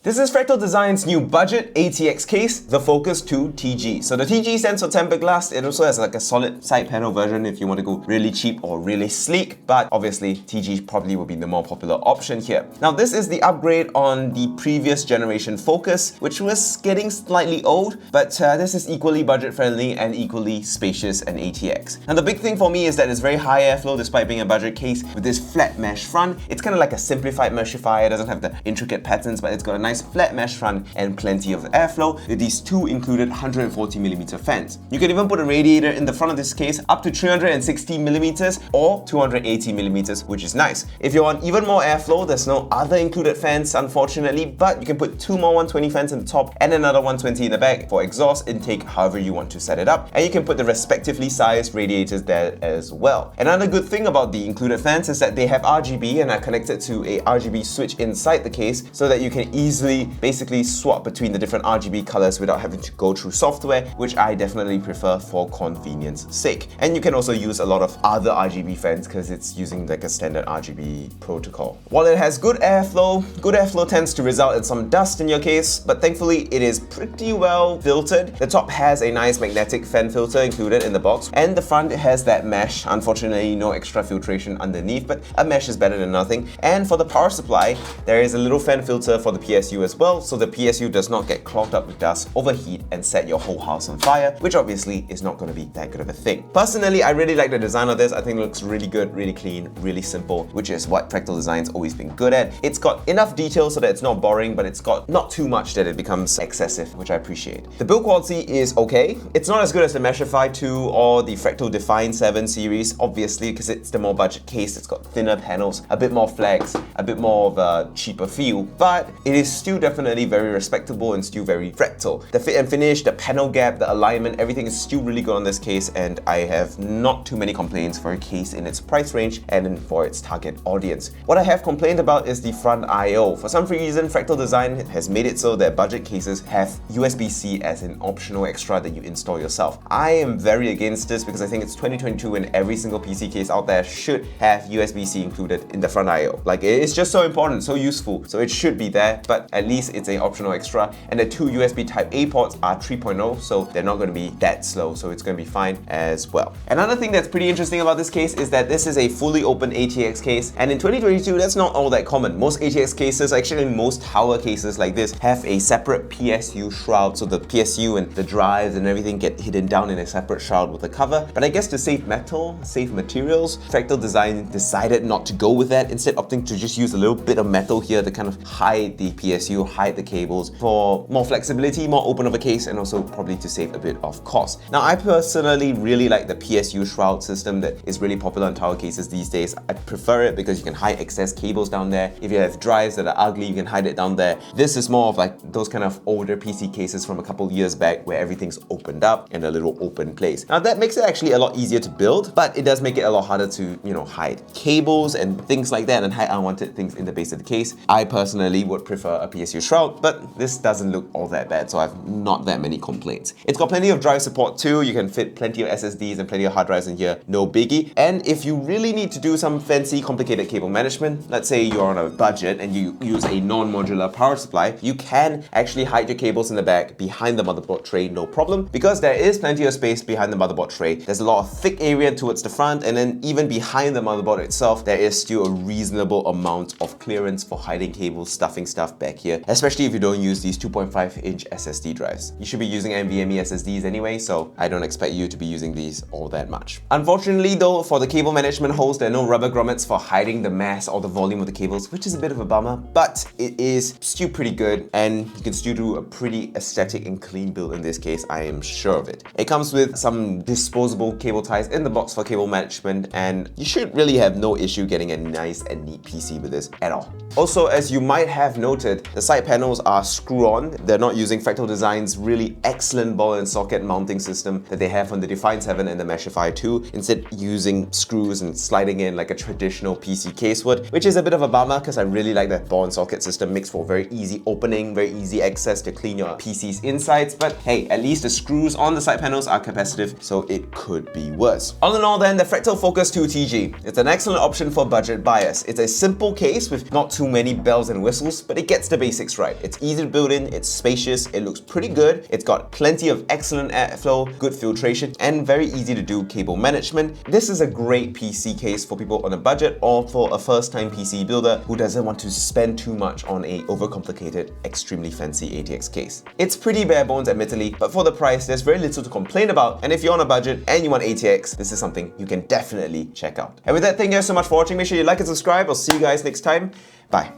This is Fractal Design's new budget ATX case, the Focus 2 TG. So the TG stands for tempered glass. It also has like a solid side panel version if you want to go really cheap or really sleek, but obviously TG probably will be the more popular option here. Now this is the upgrade on the previous generation Focus, which was getting slightly old, but this is equally budget friendly and equally spacious and ATX. And the big thing for me is that it's very high airflow despite being a budget case with this flat mesh front. It's kind of like a simplified meshifier. It doesn't have the intricate patterns, but it's got a nice flat mesh front and plenty of airflow with these two included 140mm fans. You can even put a radiator in the front of this case up to 360mm or 280mm, which is nice. If you want even more airflow, there's no other included fans unfortunately, but you can put two more 120 fans in the top and another 120 in the back for exhaust intake, however you want to set it up, and you can put the respectively sized radiators there as well. Another good thing about the included fans is that they have RGB and are connected to a RGB switch inside the case so that you can easily basically swap between the different RGB colors without having to go through software, which I definitely prefer for convenience sake. And you can also use a lot of other RGB fans because it's using like a standard RGB protocol. While it has good airflow tends to result in some dust in your case, but thankfully it is pretty well filtered. The top has a nice magnetic fan filter included in the box, and the front has that mesh. Unfortunately, no extra filtration underneath, but a mesh is better than nothing. And for the power supply, there is a little fan filter for the PSU as well, so the PSU does not get clogged up with dust, overheat, and set your whole house on fire, which obviously is not going to be that good of a thing. Personally, I really like the design of this. I think it looks really good, really clean, really simple, which is what Fractal Design's always been good at. It's got enough detail so that it's not boring, but it's got not too much that it becomes excessive, which I appreciate. The build quality is okay. It's not as good as the Meshify 2 or the Fractal Define 7 series, obviously, because it's the more budget case. It's got thinner panels, a bit more flex, a bit more of a cheaper feel, but it is still definitely very respectable and still very Fractal. The fit and finish, the panel gap, the alignment, everything is still really good on this case, and I have not too many complaints for a case in its price range and for its target audience. What I have complained about is the front I/O. For some reason, Fractal Design has made it so that budget cases have USB-C as an optional extra that you install yourself. I am very against this because I think it's 2022 and every single PC case out there should have USB-C included in the front I/O. Like, it's just so important, so useful, so it should be there, but at least it's an optional extra. And the two USB Type-A ports are 3.0, so they're not going to be that slow, so it's going to be fine as well. Another thing that's pretty interesting about this case is that this is a fully open ATX case, and in 2022 that's not all that common. Most ATX cases, actually most tower cases like this, have a separate PSU shroud, so the PSU and the drives and everything get hidden down in a separate shroud with a cover. But I guess to save metal, save materials, Fractal Design decided not to go with that, instead opting to just use a little bit of metal here to kind of hide the PSU, hide the cables for more flexibility, more open of a case, and also probably to save a bit of cost. Now, I personally really like the PSU shroud system that is really popular in tower cases these days. I prefer it because you can hide excess cables down there. If you have drives that are ugly, you can hide it down there. This is more of like those kind of older PC cases from a couple years back where everything's opened up in a little open place. Now, that makes it actually a lot easier to build, but it does make it a lot harder to, hide cables and things like that and hide unwanted things in the base of the case. I personally would prefer a PSU shroud, but this doesn't look all that bad, so I have not that many complaints. It's got plenty of drive support too. You can fit plenty of SSDs and plenty of hard drives in here, no biggie. And if you really need to do some fancy, complicated cable management, let's say you're on a budget and you use a non-modular power supply, you can actually hide your cables in the back behind the motherboard tray, no problem, because there is plenty of space behind the motherboard tray. There's a lot of thick area towards the front, and then even behind the motherboard itself, there is still a reasonable amount of clearance for hiding cables, stuffing stuff back here, especially if you don't use these 2.5-inch SSD drives. You should be using NVMe SSDs anyway, so I don't expect you to be using these all that much. Unfortunately though, for the cable management holes, there are no rubber grommets for hiding the mass or the volume of the cables, which is a bit of a bummer, but it is still pretty good, and you can still do a pretty aesthetic and clean build in this case, I am sure of it. It comes with some disposable cable ties in the box for cable management, and you should really have no issue getting a nice and neat PC with this at all. Also, as you might have noted, the side panels are screw-on. They're not using Fractal Design's really excellent ball and socket mounting system that they have on the Define 7 and the Meshify 2, instead using screws and sliding in like a traditional PC case would, which is a bit of a bummer because I really like that ball and socket system. Makes for very easy opening, very easy access to clean your PC's insides, but hey, at least the screws on the side panels are capacitive, so it could be worse. All in all then, the Fractal Focus 2 TG. It's an excellent option for budget buyers. It's a simple case with not too many bells and whistles, but it gets the basics right. It's easy to build in, it's spacious, it looks pretty good, it's got plenty of excellent airflow, good filtration, and very easy to do cable management. This is a great PC case for people on a budget or for a first-time PC builder who doesn't want to spend too much on a overcomplicated, extremely fancy ATX case. It's pretty bare bones admittedly, but for the price, there's very little to complain about, and if you're on a budget and you want ATX, this is something you can definitely check out. And with that, thank you guys so much for watching. Make sure you like and subscribe. I'll see you guys next time. Bye.